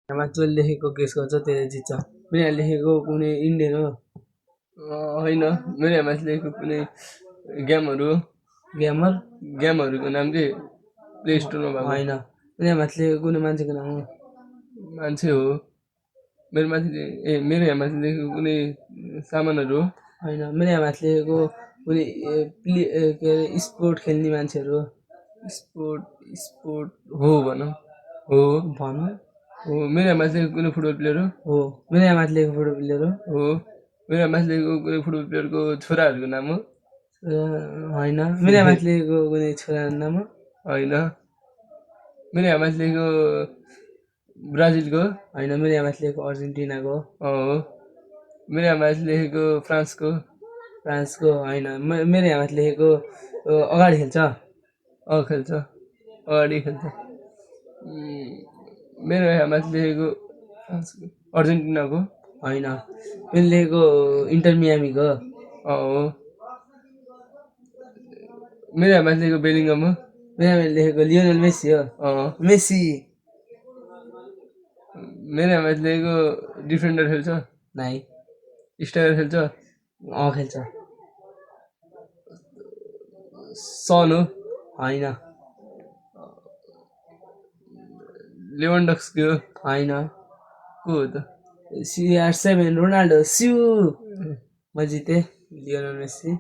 यहाँ जसले लेखेको गेस गर्छ त्यसले जित्छ। मेरो यहाँ लेखेको कुनै इन्डियन हो? होइन, मेरो यहाँ माथि लेखेको कुनै गेमहरू गेमहरूको नाम के प्ले स्टोरमा भएको होइन। मेरो यहाँ माथि लेखेको कुनै मान्छेको नाम हो? मान्छे हो। मेरो यहाँ माथि लेखेको कुनै सामानहरू हो? होइन। मेरो यहाँ माथि लेखेको कुनै के अरे स्पोर्ट खेल्ने मान्छेहरू हो? स्पोर्ट हो भनौँ। हो। हो। मेरो यहाँ माथि लेखेको कुनै फुटबल प्लेयर हो? मेरो यहाँ माथि लेखेको फुटबल प्लेयर हो? मेरो यहाँ माथि लेखेको कुनै फुटबल प्लेयरको छोराहरूको नाम हो? होइन। मेरो यहाँ माथि लेखेको कुनै छोराको नाम हो? होइन। मेरो यहाँ माथि लेखेको ब्राजिलको? होइन। मेरो यहाँ माथि लेखेको अर्जेन्टिनाको हो। मेरो यहाँ माथि लेखेको फ्रान्सको? होइन। मेरो यहाँ माथि लेखेको अगाडि खेल्छ? खेल्छ, अगाडि खेल्छ। मेरो यहाँ माथि लेखेको अर्जेन्टिनाको? होइन। मेरो लेखेको इन्टर मियामीको हो। मेरो यहाँ माथि लेखेको बेलिङ्गम हो? मेरो यहाँ लेखेको लियोनल मेसी हो। मेसी। मेरो यहाँ माथि लेखेको डिफेन्डर खेल्छ? नाइ। स्ट्राइकर खेल्छ? खेल्छ। सन हो? होइन। लेभनडस्की हो? होइन। को हो त? CR7 Ronaldo. म जितेँ, लियोनल मेसी।